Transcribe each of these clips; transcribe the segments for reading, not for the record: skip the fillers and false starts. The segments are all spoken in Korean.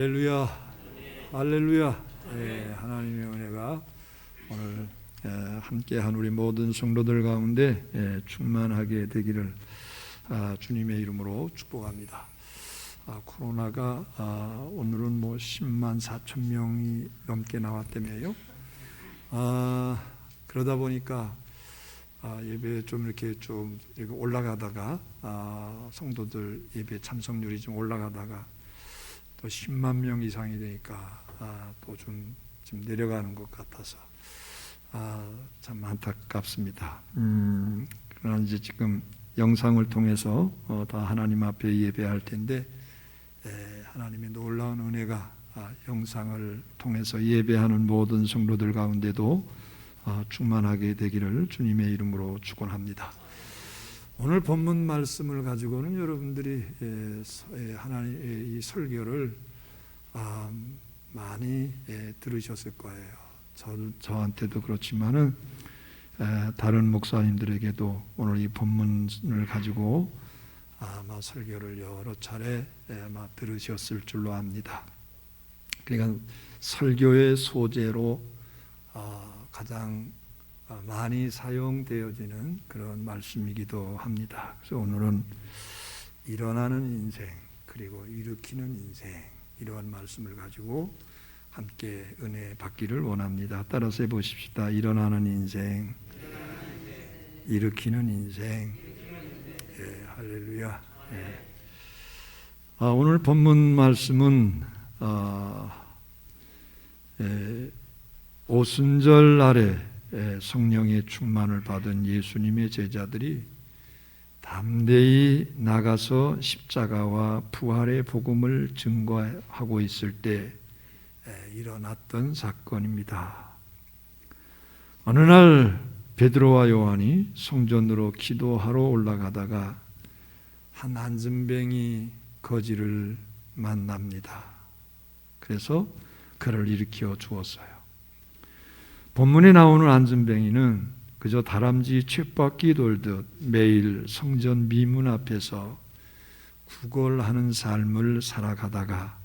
할렐루야, 할렐루야. 하나님의 은혜가 오늘 함께한 우리 모든 성도들 가운데 충만하게 되기를 주님의 이름으로 축복합니다. 코로나가 오늘은 10만 4천 명이 넘게 나왔다며요. 그러다 보니까 예배 좀 이렇게 올라가다가 성도들 예배 참석률이 좀 올라가다가 또 10만 명 이상이 되니까 또 좀 내려가는 것 같아서 참 안타깝습니다. 그러나 이제 지금 영상을 통해서 다 하나님 앞에 예배할 텐데 하나님의 놀라운 은혜가 영상을 통해서 예배하는 모든 성도들 가운데도 충만하게 되기를 주님의 이름으로 축원합니다. 오늘 본문 말씀을 가지고는 여러분들이 하나님의 이 설교를 많이 들으셨을 거예요. 저한테도 그렇지만은 다른 목사님들에게도 오늘 이 본문을 가지고 아마 설교를 여러 차례 아마 들으셨을 줄로 압니다. 그러니까 설교의 소재로 가장 많이 사용되어지는 그런 말씀이기도 합니다. 그래서 오늘은 일어나는 인생 그리고 일으키는 인생 이러한 말씀을 가지고 함께 은혜 받기를 원합니다. 따라서 해보십시다. 일어나는 인생, 일으키는 인생. 할렐루야. 오늘 본문 말씀은 오순절 날에 성령의 충만을 받은 예수님의 제자들이 담대히 나가서 십자가와 부활의 복음을 증거하고 있을 때 일어났던 사건입니다. 어느 날 베드로와 요한이 성전으로 기도하러 올라가다가 한 안진뱅이 거지를 만납니다. 그래서 그를 일으켜 주었어요. 본문에 나오는 안진뱅이는 그저 다람쥐 쳇바퀴 돌듯 매일 성전 미문 앞에서 구걸하는 삶을 살아가다가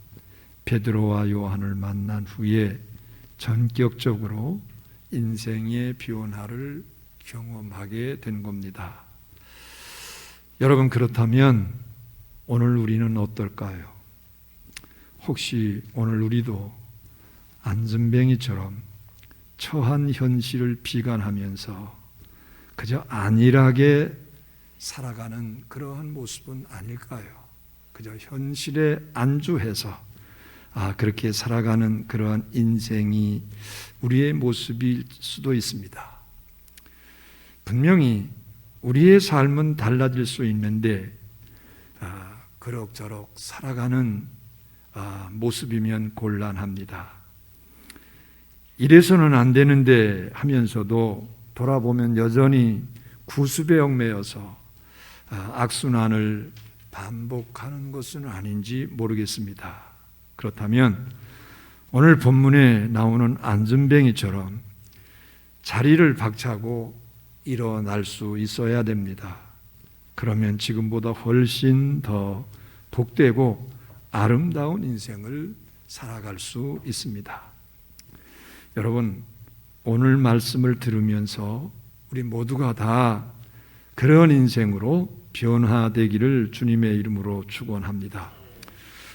베드로와 요한을 만난 후에 전격적으로 인생의 변화를 경험하게 된 겁니다. 여러분, 그렇다면 오늘 우리는 어떨까요? 혹시 오늘 우리도 안진뱅이처럼 처한 현실을 비관하면서 그저 안일하게 살아가는 그러한 모습은 아닐까요? 그저 현실에 안주해서 그렇게 살아가는 그러한 인생이 우리의 모습일 수도 있습니다. 분명히 우리의 삶은 달라질 수 있는데 그럭저럭 살아가는 모습이면 곤란합니다. 이래서는 안 되는데 하면서도 돌아보면 여전히 구습에 얽매여서 악순환을 반복하는 것은 아닌지 모르겠습니다. 그렇다면 오늘 본문에 나오는 안진뱅이처럼 자리를 박차고 일어날 수 있어야 됩니다. 그러면 지금보다 훨씬 더 복되고 아름다운 인생을 살아갈 수 있습니다. 여러분, 오늘 말씀을 들으면서 우리 모두가 다 그런 인생으로 변화되기를 주님의 이름으로 축원합니다.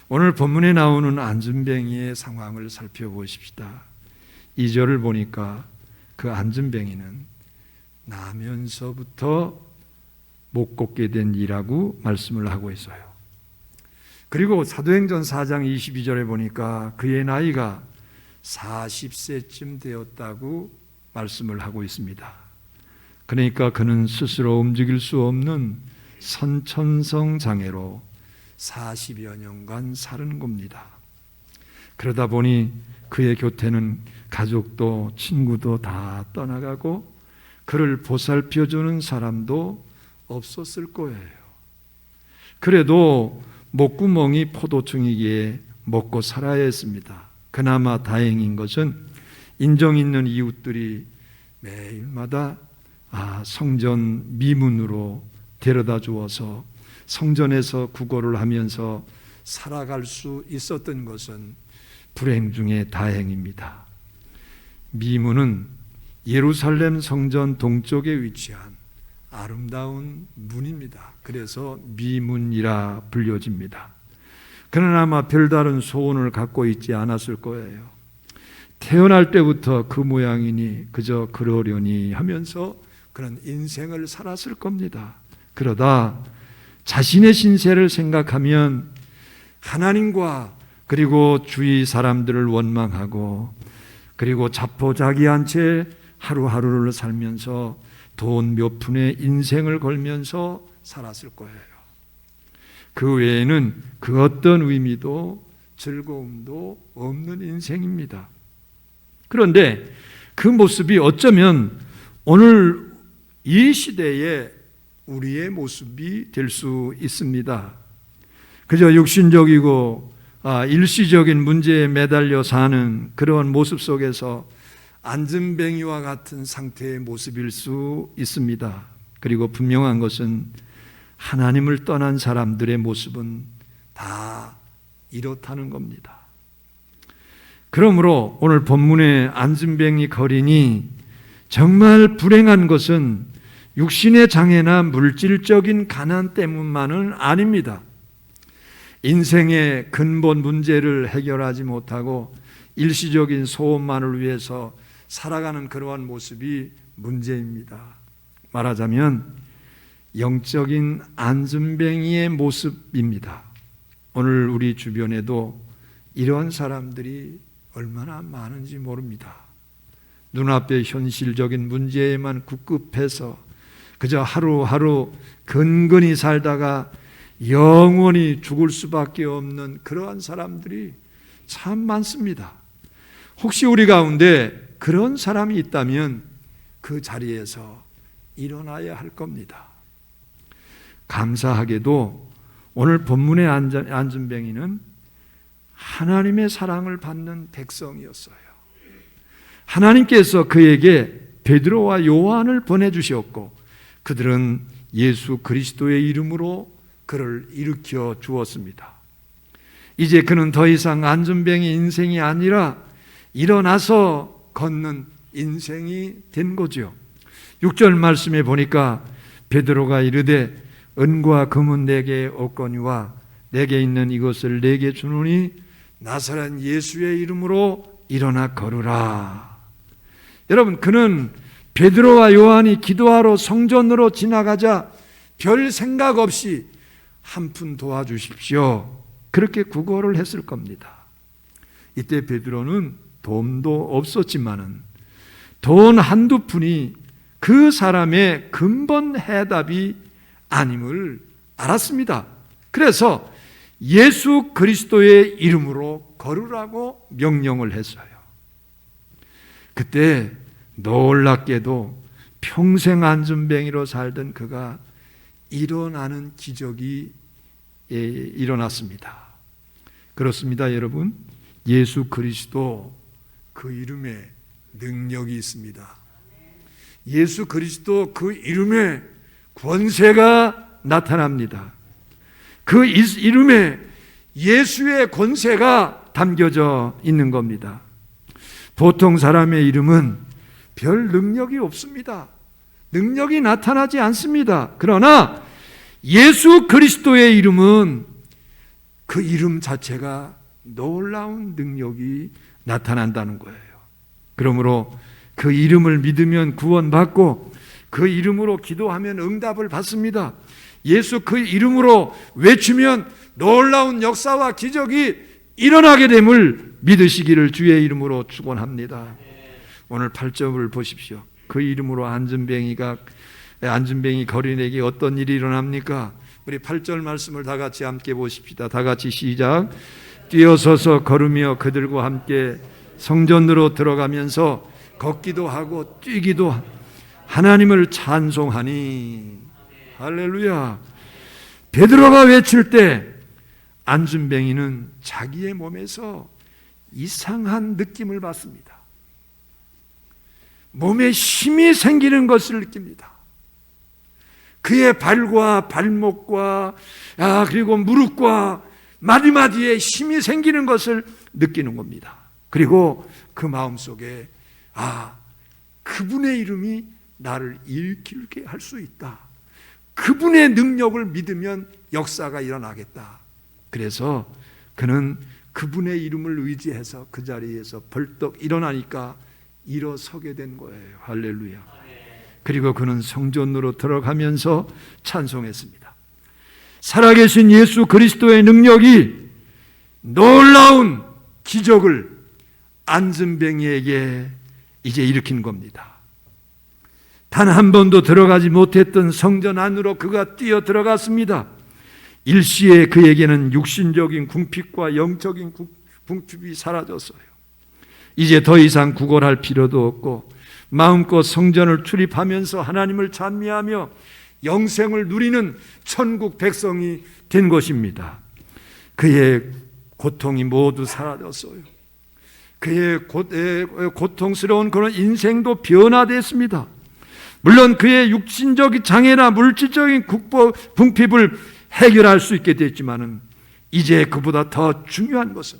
오늘 본문에 나오는 안진뱅이의 상황을 살펴보십시다. 2절을 보니까 그 안진뱅이는 나면서부터 못 걷게 된 이라고 말씀을 하고 있어요. 그리고 사도행전 4장 22절에 보니까 그의 나이가 40세쯤 되었다고 말씀을 하고 있습니다. 그러니까 그는 스스로 움직일 수 없는 선천성 장애로 40여 년간 사는 겁니다. 그러다 보니 그의 곁에는 가족도 친구도 다 떠나가고 그를 보살펴주는 사람도 없었을 거예요. 그래도 목구멍이 포도청이기에 먹고 살아야 했습니다. 그나마 다행인 것은 인정 있는 이웃들이 매일마다 성전 미문으로 데려다 주어서 성전에서 구걸을 하면서 살아갈 수 있었던 것은 불행 중에 다행입니다. 미문은 예루살렘 성전 동쪽에 위치한 아름다운 문입니다. 그래서 미문이라 불려집니다. 그는 아마 별다른 소원을 갖고 있지 않았을 거예요. 태어날 때부터 그 모양이니 그저 그러려니 하면서 그런 인생을 살았을 겁니다. 그러다 자신의 신세를 생각하면 하나님과 그리고 주위 사람들을 원망하고 그리고 자포자기한 채 하루하루를 살면서 돈 몇 푼에 인생을 걸면서 살았을 거예요. 그 외에는 그 어떤 의미도 즐거움도 없는 인생입니다. 그런데 그 모습이 어쩌면 오늘 이 시대에 우리의 모습이 될 수 있습니다. 그저 육신적이고 일시적인 문제에 매달려 사는 그런 모습 속에서 안전뱅이와 같은 상태의 모습일 수 있습니다. 그리고 분명한 것은 하나님을 떠난 사람들의 모습은 다 이렇다는 겁니다. 그러므로 오늘 본문의 안전뱅이 거린이 정말 불행한 것은 육신의 장애나 물질적인 가난 때문만은 아닙니다. 인생의 근본 문제를 해결하지 못하고 일시적인 소원만을 위해서 살아가는 그러한 모습이 문제입니다. 말하자면 영적인 안전뱅이의 모습입니다. 오늘 우리 주변에도 이런 사람들이 얼마나 많은지 모릅니다. 눈앞의 현실적인 문제에만 국급해서 그저 하루하루 근근히 살다가 영원히 죽을 수밖에 없는 그러한 사람들이 참 많습니다. 혹시 우리 가운데 그런 사람이 있다면 그 자리에서 일어나야 할 겁니다. 감사하게도 오늘 본문의 안전뱅이는 하나님의 사랑을 받는 백성이었어요. 하나님께서 그에게 베드로와 요한을 보내주셨고 그들은 예수 그리스도의 이름으로 그를 일으켜 주었습니다. 이제 그는 더 이상 안전뱅이 인생이 아니라 일어나서 걷는 인생이 된 거죠. 6절 말씀에 보니까 베드로가 이르되 은과 금은 내게 없거니와 내게 있는 이것을 내게 주노니 나사렛 예수의 이름으로 일어나 걸으라. 여러분, 그는 베드로와 요한이 기도하러 성전으로 지나가자 별 생각 없이 한 푼 도와주십시오, 그렇게 구걸을 했을 겁니다. 이때 베드로는 돈도 없었지만은 돈 한두 푼이 그 사람의 근본 해답이 아님을 알았습니다. 그래서 예수 그리스도의 이름으로 걸으라고 명령을 했어요. 그때 놀랍게도 평생 안전뱅이로 살던 그가 일어나는 기적이 일어났습니다. 그렇습니다, 여러분. 예수 그리스도 그 이름에 능력이 있습니다. 예수 그리스도 그 이름에 권세가 나타납니다. 그 이름에 예수의 권세가 담겨져 있는 겁니다. 보통 사람의 이름은 별 능력이 없습니다. 능력이 나타나지 않습니다. 그러나 예수 그리스도의 이름은 그 이름 자체가 놀라운 능력이 나타난다는 거예요. 그러므로 그 이름을 믿으면 구원받고 그 이름으로 기도하면 응답을 받습니다. 예수 그 이름으로 외치면 놀라운 역사와 기적이 일어나게 됨을 믿으시기를 주의 이름으로 축원합니다. 오늘 8절을 보십시오. 그 이름으로 안전뱅이 거린에게 어떤 일이 일어납니까? 우리 8절 말씀을 다 같이 함께 보십시다. 다 같이 시작. 뛰어서서 걸으며 그들과 함께 성전으로 들어가면서 걷기도 하고 뛰기도 하나님을 찬송하니. 할렐루야. 베드로가 외칠 때 안전뱅이는 자기의 몸에서 이상한 느낌을 받습니다. 몸에 힘이 생기는 것을 느낍니다. 그의 발과 발목과 그리고 무릎과 마디마디에 힘이 생기는 것을 느끼는 겁니다. 그리고 그 마음속에 그분의 이름이 나를 일으키게 할 수 있다. 그분의 능력을 믿으면 역사가 일어나겠다. 그래서 그는 그분의 이름을 의지해서 그 자리에서 벌떡 일어나니까 일어서게 된 거예요. 할렐루야. 그리고 그는 성전으로 들어가면서 찬송했습니다. 살아계신 예수 그리스도의 능력이 놀라운 기적을 안진뱅이에게 이제 일으킨 겁니다. 단 한 번도 들어가지 못했던 성전 안으로 그가 뛰어 들어갔습니다. 일시에 그에게는 육신적인 궁핍과 영적인 궁핍이 사라졌어요. 이제 더 이상 구걸할 필요도 없고 마음껏 성전을 출입하면서 하나님을 찬미하며 영생을 누리는 천국 백성이 된 것입니다. 그의 고통이 모두 사라졌어요. 그의 고통스러운 그런 인생도 변화됐습니다. 물론 그의 육신적인 장애나 물질적인 궁핍을 해결할 수 있게 됐지만은 이제 그보다 더 중요한 것은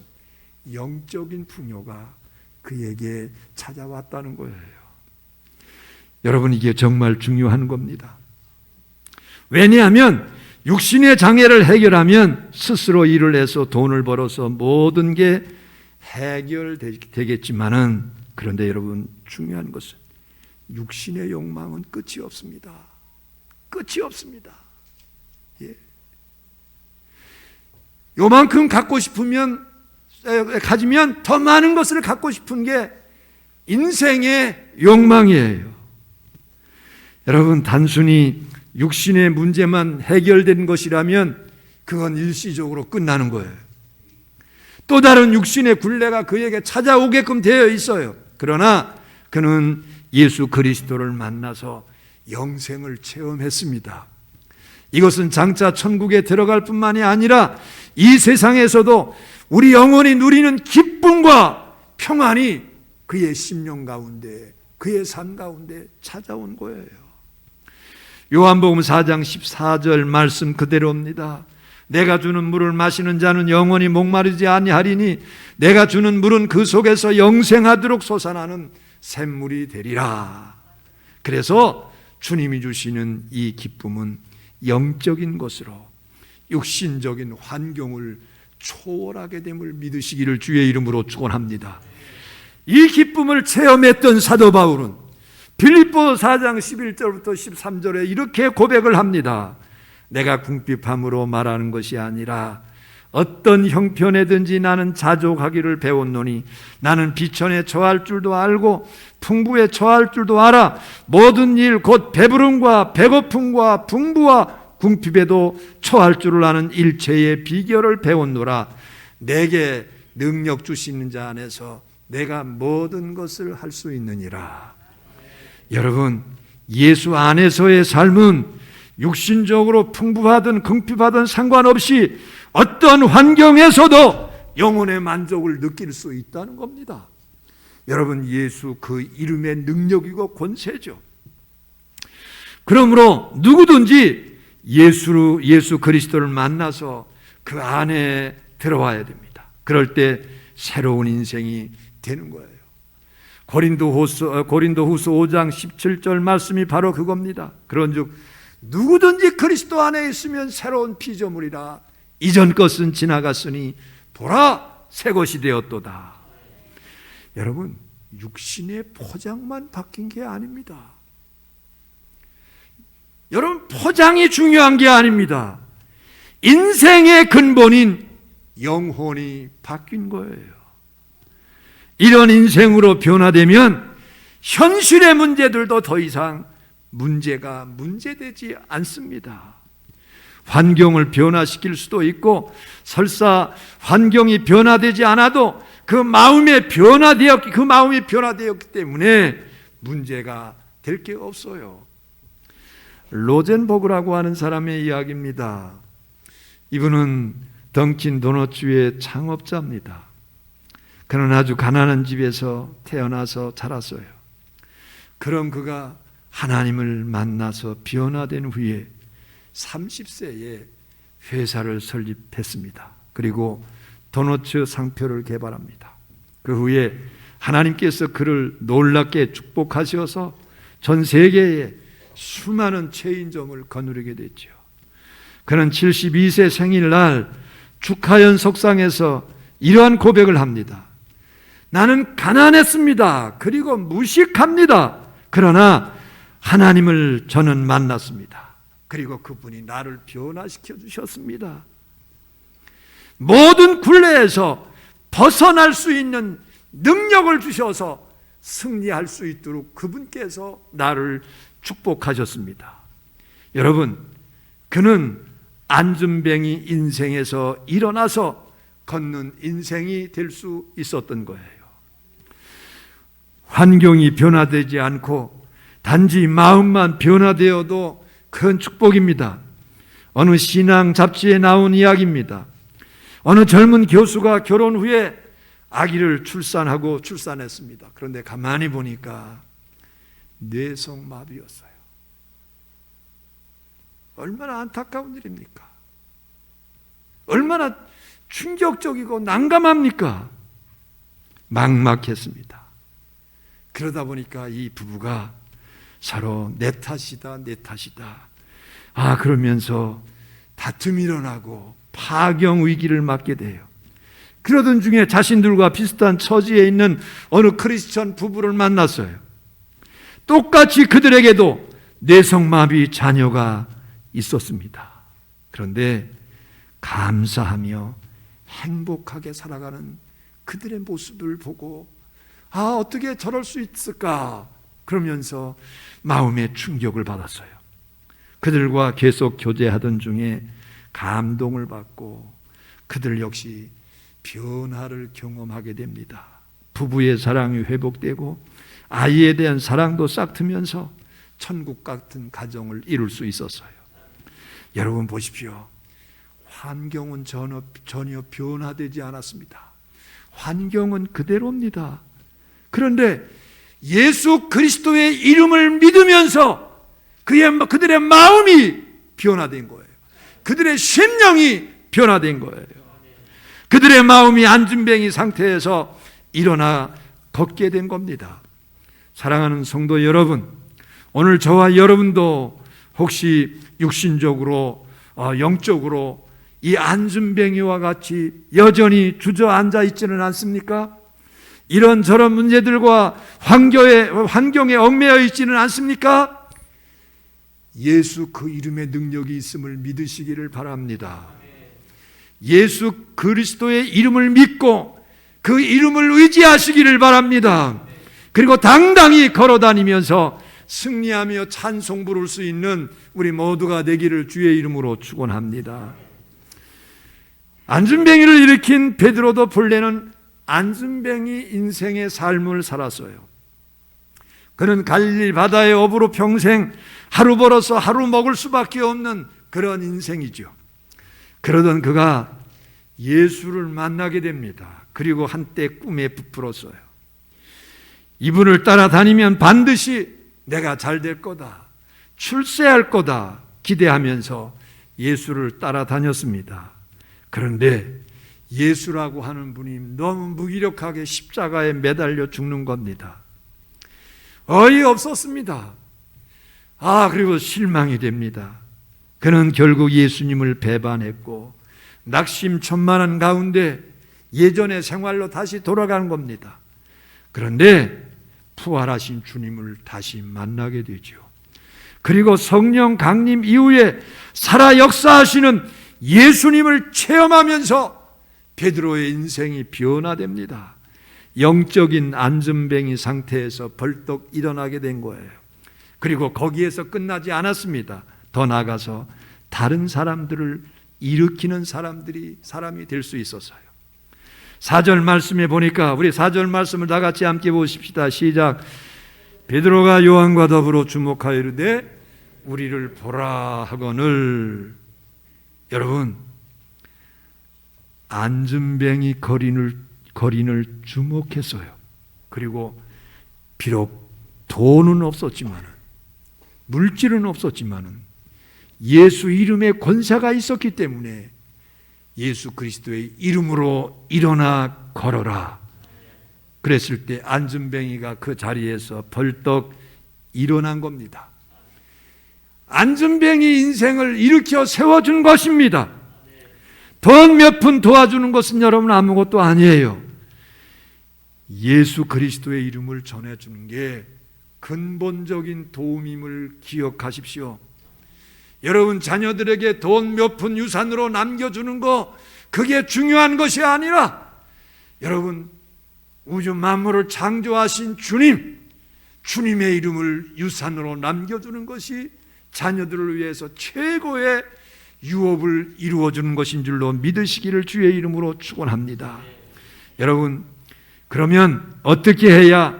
영적인 풍요가 그에게 찾아왔다는 거예요. 여러분, 이게 정말 중요한 겁니다. 왜냐하면 육신의 장애를 해결하면 스스로 일을 해서 돈을 벌어서 모든 게 해결되겠지만은, 그런데 여러분, 중요한 것은 육신의 욕망은 끝이 없습니다. 끝이 없습니다. 예. 요만큼 가지면 더 많은 것을 갖고 싶은 게 인생의 욕망이에요. 여러분, 단순히 육신의 문제만 해결된 것이라면 그건 일시적으로 끝나는 거예요. 또 다른 육신의 굴레가 그에게 찾아오게끔 되어 있어요. 그러나 그는 예수 그리스도를 만나서 영생을 체험했습니다. 이것은 장차 천국에 들어갈 뿐만이 아니라 이 세상에서도 우리 영혼이 누리는 기쁨과 평안이 그의 심령 가운데, 그의 삶 가운데 찾아온 거예요. 요한복음 4장 14절 말씀 그대로입니다. 내가 주는 물을 마시는 자는 영원히 목마르지 아니하리니 내가 주는 물은 그 속에서 영생하도록 솟아나는 샘물이 되리라. 그래서 주님이 주시는 이 기쁨은 영적인 것으로 육신적인 환경을 초월하게 됨을 믿으시기를 주의 이름으로 축원합니다. 이 기쁨을 체험했던 사도 바울은 빌립보 4장 11절부터 13절에 이렇게 고백을 합니다. 내가 궁핍함으로 말하는 것이 아니라 어떤 형편에든지 나는 자족하기를 배웠노니 나는 비천에 처할 줄도 알고 풍부에 처할 줄도 알아. 모든 일 곧 배부름과 배고픔과 풍부와 궁핍에도 처할 줄을 아는 일체의 비결을 배웠노라. 내게 능력 주시는 자 안에서 내가 모든 것을 할 수 있느니라. 여러분, 예수 안에서의 삶은 육신적으로 풍부하든 궁핍하든 상관없이 어떤 환경에서도 영혼의 만족을 느낄 수 있다는 겁니다. 여러분, 예수 그 이름의 능력이고 권세죠. 그러므로 누구든지 예수 그리스도를 만나서 그 안에 들어와야 됩니다. 그럴 때 새로운 인생이 되는 거예요. 고린도후서 5장 17절 말씀이 바로 그겁니다. 그런즉 누구든지 그리스도 안에 있으면 새로운 피조물이라. 이전 것은 지나갔으니 보라 새 것이 되었도다. 여러분, 육신의 포장만 바뀐 게 아닙니다. 여러분, 포장이 중요한 게 아닙니다. 인생의 근본인 영혼이 바뀐 거예요. 이런 인생으로 변화되면 현실의 문제들도 더 이상 문제되지 않습니다. 환경을 변화시킬 수도 있고 설사 환경이 변화되지 않아도 그 마음이 변화되었기 때문에 문제가 될 게 없어요. 로젠버그라고 하는 사람의 이야기입니다. 이분은 던킨 도너츠의 창업자입니다. 그는 아주 가난한 집에서 태어나서 자랐어요. 그런 그가 하나님을 만나서 변화된 후에 30세에 회사를 설립했습니다. 그리고 도너츠 상표를 개발합니다. 그 후에 하나님께서 그를 놀랍게 축복하셔서 전 세계에 수많은 체인점을 거느리게 됐죠. 그는 72세 생일날 축하연 속상에서 이러한 고백을 합니다. 나는 가난했습니다. 그리고 무식합니다. 그러나 하나님을 저는 만났습니다. 그리고 그분이 나를 변화시켜 주셨습니다. 모든 굴레에서 벗어날 수 있는 능력을 주셔서 승리할 수 있도록 그분께서 나를 축복하셨습니다. 여러분, 그는 안전뱅이 인생에서 일어나서 걷는 인생이 될 수 있었던 거예요. 환경이 변화되지 않고 단지 마음만 변화되어도 큰 축복입니다. 어느 신앙 잡지에 나온 이야기입니다. 어느 젊은 교수가 결혼 후에 아기를 출산했습니다. 그런데 가만히 보니까 뇌성마비였어요. 얼마나 안타까운 일입니까? 얼마나 충격적이고 난감합니까? 막막했습니다. 그러다 보니까 이 부부가 서로 내 탓이다 그러면서 다툼이 일어나고 파경 위기를 맞게 돼요. 그러던 중에 자신들과 비슷한 처지에 있는 어느 크리스천 부부를 만났어요. 똑같이 그들에게도 뇌성마비 자녀가 있었습니다. 그런데 감사하며 행복하게 살아가는 그들의 모습을 보고 어떻게 저럴 수 있을까 그러면서 마음의 충격을 받았어요. 그들과 계속 교제하던 중에 감동을 받고 그들 역시 변화를 경험하게 됩니다. 부부의 사랑이 회복되고 아이에 대한 사랑도 싹트면서 천국 같은 가정을 이룰 수 있었어요. 여러분 보십시오. 환경은 전혀 변화되지 않았습니다. 환경은 그대로입니다. 그런데 예수 그리스도의 이름을 믿으면서 그들의 마음이 변화된 거예요. 그들의 심령이 변화된 거예요. 그들의 마음이 안진뱅이 상태에서 일어나 걷게 된 겁니다. 사랑하는 성도 여러분, 오늘 저와 여러분도 혹시 육신적으로 영적으로 이 안진뱅이와 같이 여전히 주저앉아 있지는 않습니까? 이런저런 문제들과 환경에 얽매여 있지는 않습니까? 예수 그 이름의 능력이 있음을 믿으시기를 바랍니다. 예수 그리스도의 이름을 믿고 그 이름을 의지하시기를 바랍니다. 그리고 당당히 걸어다니면서 승리하며 찬송 부를 수 있는 우리 모두가 되기를 주의 이름으로 축원합니다. 안진뱅이를 일으킨 베드로도 본래는 안진뱅이 인생의 삶을 살았어요. 그는 갈릴리 바다의 어부로 평생 하루 벌어서 하루 먹을 수밖에 없는 그런 인생이죠. 그러던 그가 예수를 만나게 됩니다. 그리고 한때 꿈에 부풀었어요. 이분을 따라다니면 반드시 내가 잘 될 거다, 출세할 거다 기대하면서 예수를 따라다녔습니다. 그런데 예수라고 하는 분이 너무 무기력하게 십자가에 매달려 죽는 겁니다. 어이없었습니다. 그리고 실망이 됩니다. 그는 결국 예수님을 배반했고 낙심천만한 가운데 예전의 생활로 다시 돌아가는 겁니다. 그런데 부활하신 주님을 다시 만나게 되죠. 그리고 성령 강림 이후에 살아 역사하시는 예수님을 체험하면서 베드로의 인생이 변화됩니다. 영적인 안진뱅이 상태에서 벌떡 일어나게 된 거예요. 그리고 거기에서 끝나지 않았습니다. 더 나아가서 다른 사람들을 일으키는 사람이 될 수 있었어요. 4절 말씀에 보니까 우리 4절 말씀을 다 같이 함께 보십시다. 시작. 베드로가 요한과 더불어 주목하여 이르되 우리를 보라 하거늘. 여러분, 안진뱅이 거린을 주목했어요. 그리고 비록 돈은 없었지만, 물질은 없었지만 예수 이름의 권세가 있었기 때문에 예수 그리스도의 이름으로 일어나 걸어라. 그랬을 때 안전뱅이가 그 자리에서 벌떡 일어난 겁니다. 안전뱅이 인생을 일으켜 세워준 것입니다. 돈 몇 푼 도와주는 것은 여러분 아무것도 아니에요. 예수 그리스도의 이름을 전해주는 게 근본적인 도움임을 기억하십시오. 여러분 자녀들에게 돈 몇 푼 유산으로 남겨주는 거, 그게 중요한 것이 아니라 여러분 우주 만물을 창조하신 주님의 이름을 유산으로 남겨주는 것이 자녀들을 위해서 최고의 유업을 이루어주는 것인 줄로 믿으시기를 주의 이름으로 축원합니다. 여러분, 그러면 어떻게 해야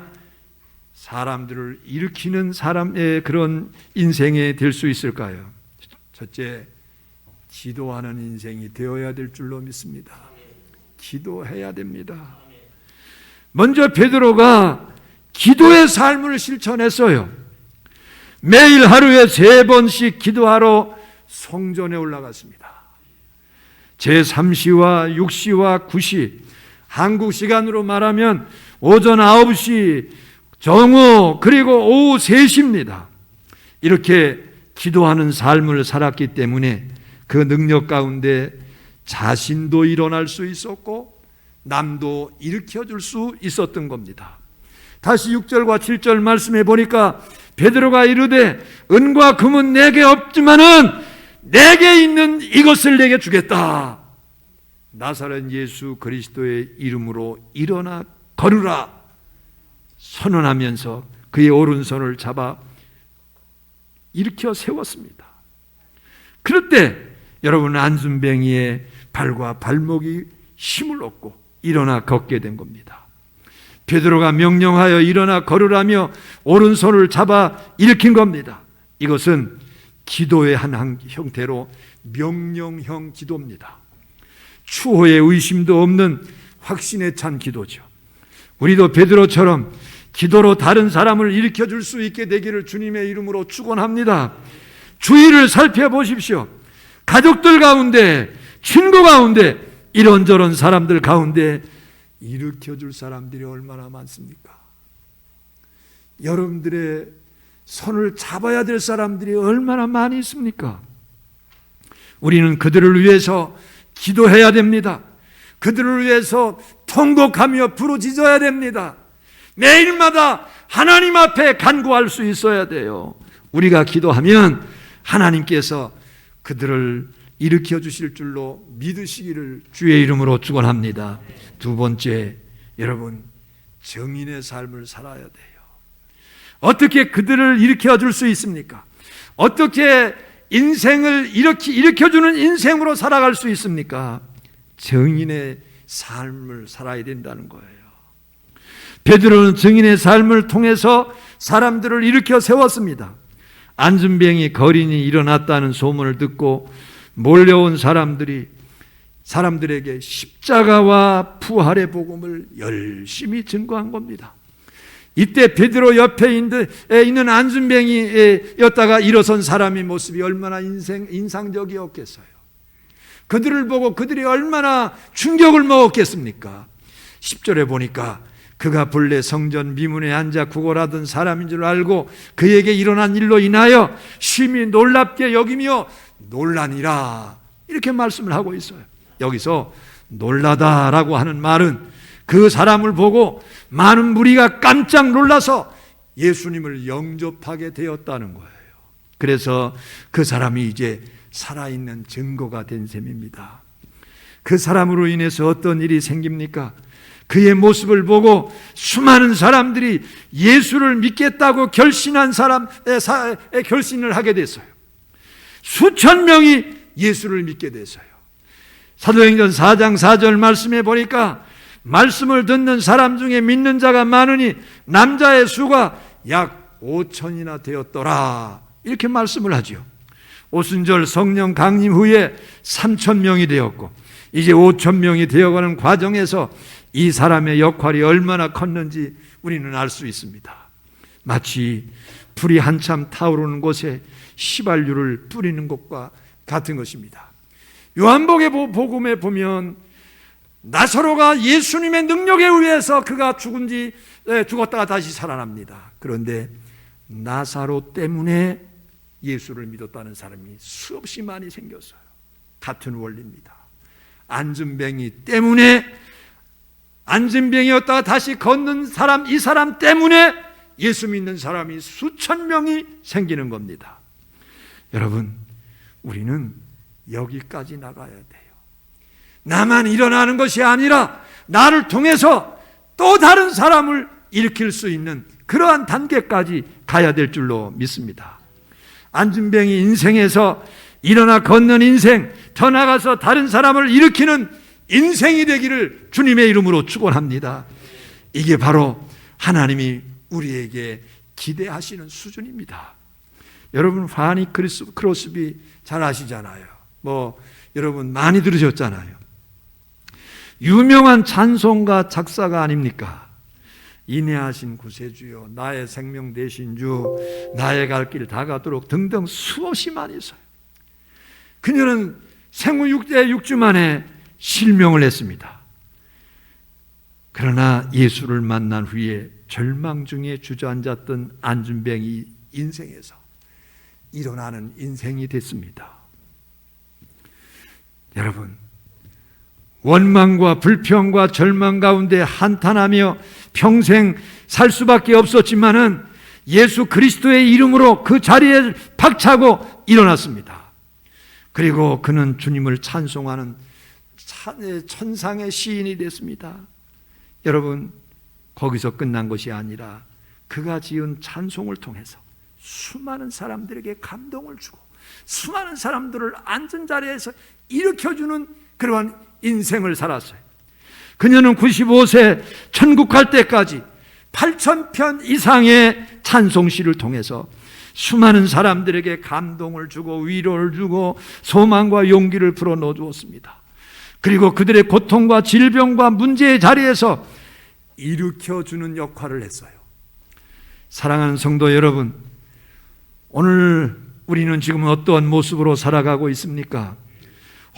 사람들을 일으키는 사람의 그런 인생이 될 수 있을까요? 첫째, 기도하는 인생이 되어야 될 줄로 믿습니다. 기도해야 됩니다. 먼저 베드로가 기도의 삶을 실천했어요. 매일 하루에 3번씩 기도하러 성전에 올라갔습니다. 제3시와 6시와 9시, 한국 시간으로 말하면 오전 9시, 정오, 그리고 오후 3시입니다. 이렇게 기도하는 삶을 살았기 때문에 그 능력 가운데 자신도 일어날 수 있었고 남도 일으켜줄 수 있었던 겁니다. 다시 6절과 7절 말씀해 보니까 베드로가 이르되 은과 금은 내게 없지만은 내게 있는 이것을 내게 주겠다. 나사렛 예수 그리스도의 이름으로 일어나 걸으라 선언하면서 그의 오른손을 잡아 일으켜 세웠습니다. 그럴 때 여러분 안순뱅이의 발과 발목이 힘을 얻고 일어나 걷게 된 겁니다. 베드로가 명령하여 일어나 걸으라며 오른손을 잡아 일으킨 겁니다. 이것은 기도의 한 형태로 명령형 기도입니다. 추호의 의심도 없는 확신에 찬 기도죠. 우리도 베드로처럼 기도로 다른 사람을 일으켜 줄 수 있게 되기를 주님의 이름으로 축원합니다. 주위를 살펴보십시오. 가족들 가운데, 친구 가운데, 이런저런 사람들 가운데 일으켜 줄 사람들이 얼마나 많습니까? 여러분들의 손을 잡아야 될 사람들이 얼마나 많이 있습니까? 우리는 그들을 위해서 기도해야 됩니다. 그들을 위해서 통곡하며 부르짖어야 됩니다. 매일마다 하나님 앞에 간구할 수 있어야 돼요. 우리가 기도하면 하나님께서 그들을 일으켜 주실 줄로 믿으시기를 주의 이름으로 축원합니다. 두 번째, 여러분 정인의 삶을 살아야 돼요. 어떻게 그들을 일으켜 줄 수 있습니까? 어떻게 인생을 일으켜주는 인생으로 살아갈 수 있습니까? 정인의 삶을 살아야 된다는 거예요. 베드로는 정인의 삶을 통해서 사람들을 일으켜 세웠습니다. 안순병이 거린이 일어났다는 소문을 듣고 몰려온 사람들에게 십자가와 부활의 복음을 열심히 증거한 겁니다. 이때 베드로 옆에 있는 안순병이였다가 일어선 사람의 모습이 얼마나 인상적이었겠어요. 그들을 보고 그들이 얼마나 충격을 먹었겠습니까? 10절에 보니까 그가 본래 성전 미문에 앉아 구걸하던 사람인 줄 알고 그에게 일어난 일로 인하여 심히 놀랍게 여기며 놀라니라, 이렇게 말씀을 하고 있어요. 여기서 놀라다라고 하는 말은 그 사람을 보고 많은 무리가 깜짝 놀라서 예수님을 영접하게 되었다는 거예요. 그래서 그 사람이 이제 살아있는 증거가 된 셈입니다. 그 사람으로 인해서 어떤 일이 생깁니까? 그의 모습을 보고 수많은 사람들이 예수를 믿겠다고 결신한 결신을 하게 됐어요. 수천 명이 예수를 믿게 됐어요. 사도행전 4장 4절 말씀에 보니까 말씀을 듣는 사람 중에 믿는 자가 많으니 남자의 수가 약 5천이나 되었더라, 이렇게 말씀을 하죠. 오순절 성령 강림 후에 3천 명이 되었고 이제 5천 명이 되어가는 과정에서 이 사람의 역할이 얼마나 컸는지 우리는 알 수 있습니다. 마치 불이 한참 타오르는 곳에 시발유를 뿌리는 것과 같은 것입니다. 요한복음에 보면 나사로가 예수님의 능력에 의해서 그가 죽었다가 다시 살아납니다. 그런데 나사로 때문에 예수를 믿었다는 사람이 수없이 많이 생겼어요. 같은 원리입니다. 안진뱅이 때문에, 안진뱅이였다가 다시 걷는 사람, 이 사람 때문에 예수 믿는 사람이 수천 명이 생기는 겁니다. 여러분, 우리는 여기까지 나가야 돼요. 나만 일어나는 것이 아니라 나를 통해서 또 다른 사람을 일으킬 수 있는 그러한 단계까지 가야 될 줄로 믿습니다. 안진뱅이 인생에서 일어나 걷는 인생, 더 나아가서 다른 사람을 일으키는 인생이 되기를 주님의 이름으로 축원합니다. 이게 바로 하나님이 우리에게 기대하시는 수준입니다. 여러분, 파니 크로스비 잘 아시잖아요. 여러분 많이 들으셨잖아요. 유명한 찬송가 작사가 아닙니까? 인내하신 구세주여, 나의 생명 되신 주, 나의 갈 길 다 가도록 등등 수없이 많이 있어요. 그녀는 생후 6주 만에 실명을 했습니다. 그러나 예수를 만난 후에 절망 중에 주저앉았던 안진뱅이 인생에서 일어나는 인생이 됐습니다. 여러분, 원망과 불평과 절망 가운데 한탄하며 평생 살 수밖에 없었지만은 예수 그리스도의 이름으로 그 자리에 박차고 일어났습니다. 그리고 그는 주님을 찬송하는 천상의 시인이 됐습니다. 여러분, 거기서 끝난 것이 아니라 그가 지은 찬송을 통해서 수많은 사람들에게 감동을 주고 수많은 사람들을 앉은 자리에서 일으켜주는 그러한 인생을 살았어요. 그녀는 95세 천국 갈 때까지 8,000편 이상의 찬송시를 통해서 수많은 사람들에게 감동을 주고 위로를 주고 소망과 용기를 불어넣어 주었습니다. 그리고 그들의 고통과 질병과 문제의 자리에서 일으켜주는 역할을 했어요. 사랑하는 성도 여러분, 오늘 우리는 지금 어떠한 모습으로 살아가고 있습니까?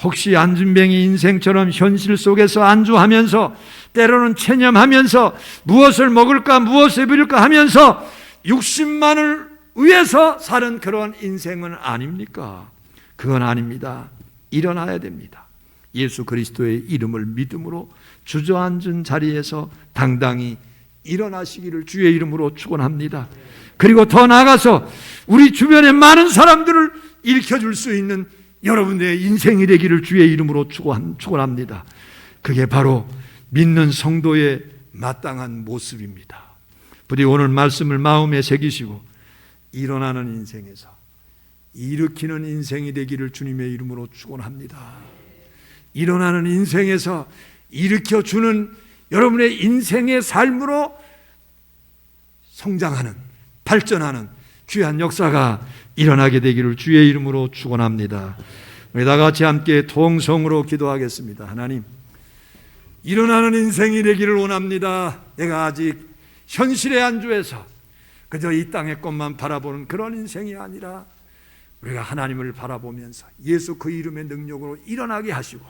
혹시 안진뱅이 인생처럼 현실 속에서 안주하면서 때로는 체념하면서 무엇을 먹을까 무엇을 입을까 하면서 육신만을 위해서 사는 그런 인생은 아닙니까? 그건 아닙니다. 일어나야 됩니다. 예수 그리스도의 이름을 믿음으로 주저앉은 자리에서 당당히 일어나시기를 주의 이름으로 축원합니다. 그리고 더 나아가서 우리 주변의 많은 사람들을 일으켜줄 수 있는 여러분의 인생이 되기를 주의 이름으로 축원합니다. 그게 바로 믿는 성도의 마땅한 모습입니다. 부디 오늘 말씀을 마음에 새기시고 일어나는 인생에서 일으키는 인생이 되기를 주님의 이름으로 축원합니다. 일어나는 인생에서 일으켜주는 여러분의 인생의 삶으로 성장하는, 발전하는 귀한 역사가 일어나게 되기를 주의 이름으로 축원합니다. 우리 다 같이 함께 통성으로 기도하겠습니다. 하나님, 일어나는 인생이 되기를 원합니다. 내가 아직 현실에 안주해서 그저 이 땅의 것만 바라보는 그런 인생이 아니라 우리가 하나님을 바라보면서 예수 그 이름의 능력으로 일어나게 하시고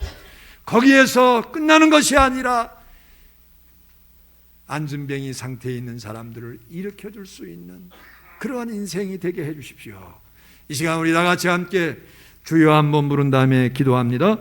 거기에서 끝나는 것이 아니라 안진뱅이 상태에 있는 사람들을 일으켜줄 수 있는 그러한 인생이 되게 해 주십시오. 이 시간 우리 다 같이 함께 주여 한번 부른 다음에 기도합니다.